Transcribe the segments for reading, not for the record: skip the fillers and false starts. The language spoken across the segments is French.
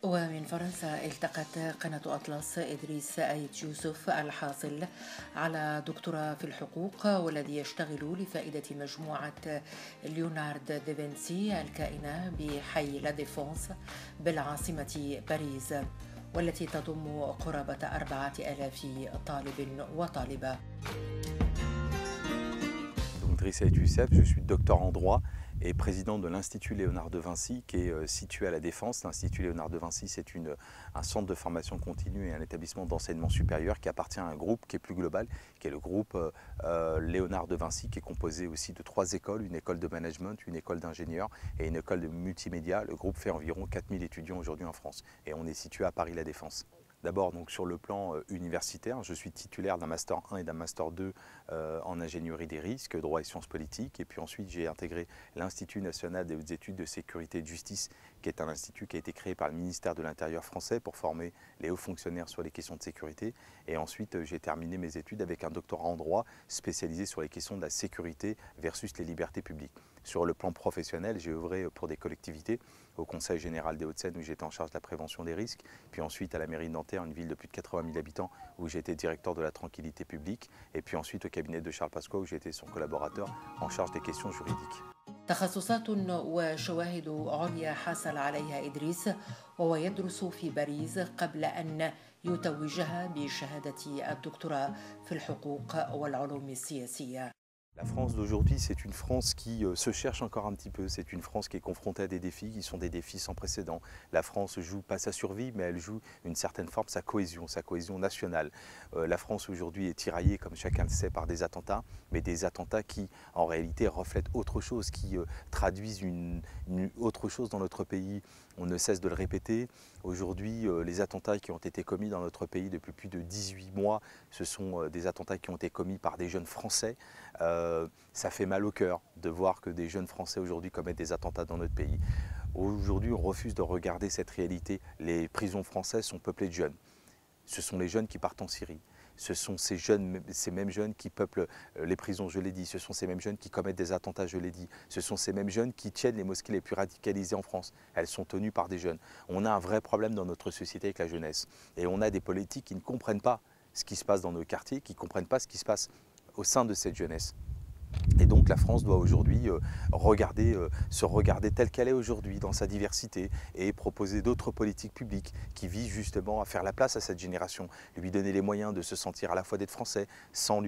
ومن فرنسا التقت قناة أطلس إدريس أيت يوسف الحاصل على دكتوراه في الحقوق والذي يشتغل لفائدة مجموعة ليونارد دافنسي الكائنة بحي لا ديفونس بالعاصمة باريس، والتي تضم قرابة 4000 طالب وطالبة. Idriss Aït Youssef, je suis docteur en droit et président de l'Institut Léonard de Vinci qui est situé à la Défense. L'Institut Léonard de Vinci, c'est un centre de formation continue et un établissement d'enseignement supérieur qui appartient à un groupe qui est plus global, qui est le groupe Léonard de Vinci, qui est composé aussi de 3 écoles, une école de management, une école d'ingénieurs et une école de multimédia. Le groupe fait environ 4000 étudiants aujourd'hui en France et on est situé à Paris-La Défense. D'abord, donc, sur le plan universitaire, je suis titulaire d'un Master 1 et d'un Master 2 en ingénierie des risques, droit et sciences politiques. Et puis ensuite, j'ai intégré l'Institut national des hautes études de sécurité et de justice, qui est un institut qui a été créé par le ministère de l'Intérieur français pour former les hauts fonctionnaires sur les questions de sécurité. Et ensuite, j'ai terminé mes études avec un doctorat en droit spécialisé sur les questions de la sécurité versus les libertés publiques. Sur le plan professionnel, j'ai œuvré pour des collectivités, au Conseil général des Hauts-de-Seine où j'étais en charge de la prévention des risques, puis ensuite à la mairie de Nanterre, une ville de plus de 80 000 habitants où j'étais directeur de la tranquillité publique, et puis ensuite au cabinet de Charles Pasqua où j'étais son collaborateur en charge des questions juridiques. تخصصات وشواهد عليا حصل عليها إدريس وهو يدرس في باريس قبل أن يتوجها بشهادة الدكتوراه في الحقوق والعلوم السياسية. La France d'aujourd'hui, c'est une France qui se cherche encore un petit peu. C'est une France qui est confrontée à des défis qui sont des défis sans précédent. La France joue pas sa survie, mais elle joue une certaine forme sa cohésion nationale. La France aujourd'hui est tiraillée, comme chacun le sait, par des attentats, mais des attentats qui, en réalité, reflètent autre chose, qui traduisent une autre chose dans notre pays. On ne cesse de le répéter. Aujourd'hui, les attentats qui ont été commis dans notre pays depuis plus de 18 mois, ce sont des attentats qui ont été commis par des jeunes Français. Ça fait mal au cœur de voir que des jeunes Français aujourd'hui commettent des attentats dans notre pays. Aujourd'hui, on refuse de regarder cette réalité. Les prisons françaises sont peuplées de jeunes. Ce sont les jeunes qui partent en Syrie. Ce sont ces mêmes jeunes qui peuplent les prisons, je l'ai dit. Ce sont ces mêmes jeunes qui commettent des attentats, je l'ai dit. Ce sont ces mêmes jeunes qui tiennent les mosquées les plus radicalisées en France. Elles sont tenues par des jeunes. On a un vrai problème dans notre société avec la jeunesse. Et on a des politiques qui ne comprennent pas ce qui se passe dans nos quartiers, qui ne comprennent pas ce qui se passe au sein de cette jeunesse. Et donc la France doit aujourd'hui se regarder telle qu'elle est aujourd'hui dans sa diversité et proposer d'autres politiques publiques qui visent justement à faire la place à cette génération, lui donner les moyens de se sentir à la fois d'être français sans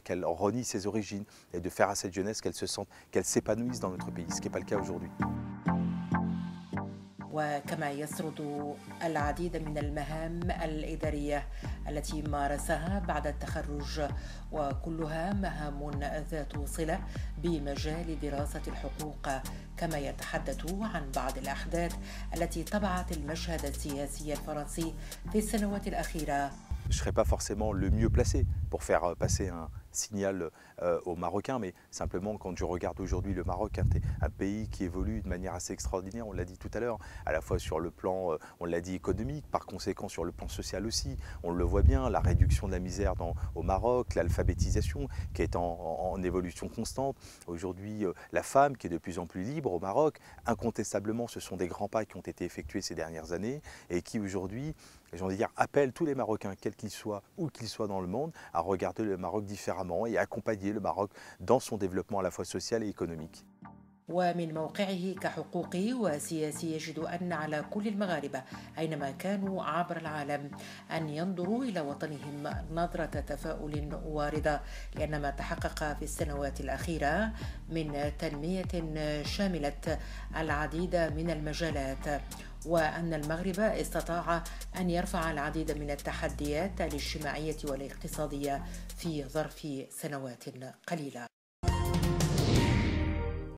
qu'elle renie ses origines et de faire à cette jeunesse qu'elle s'épanouisse dans notre pays, ce qui n'est pas le cas aujourd'hui. وكما يسرد العديد من المهام الإدارية التي مارسها بعد التخرج، وكلها مهام ذات صلة بمجال دراسة الحقوق، كما يتحدث عن بعض الأحداث التي طبعت المشهد السياسي الفرنسي في السنوات الأخيرة. Je ne serai pas forcément le mieux placé pour faire passer un signal aux Marocains, mais simplement quand je regarde aujourd'hui le Maroc, un pays qui évolue de manière assez extraordinaire, on l'a dit tout à l'heure, à la fois sur le plan, on l'a dit, économique, par conséquent sur le plan social aussi, on le voit bien, la réduction de la misère au Maroc, l'alphabétisation qui est en évolution constante, aujourd'hui la femme qui est de plus en plus libre au Maroc, incontestablement ce sont des grands pas qui ont été effectués ces dernières années et qui aujourd'hui, j'ai envie de dire, appellent tous les Marocains, quels qu'ils soient, où qu'ils soient dans le monde, à regarder le Maroc différemment et accompagner le Maroc dans son développement à la fois social et économique. ومن موقعه كحقوقي وسياسي يجد أن على كل المغاربة أينما كانوا عبر العالم أن ينظروا إلى وطنهم نظرة تفاؤل ورضا، لأن ما تحقق في السنوات الأخيرة من تنمية شاملت العديد من المجالات، وأن المغرب استطاع أن يرفع العديد من التحديات الاجتماعية والاقتصادية في ظرف سنوات قليلة.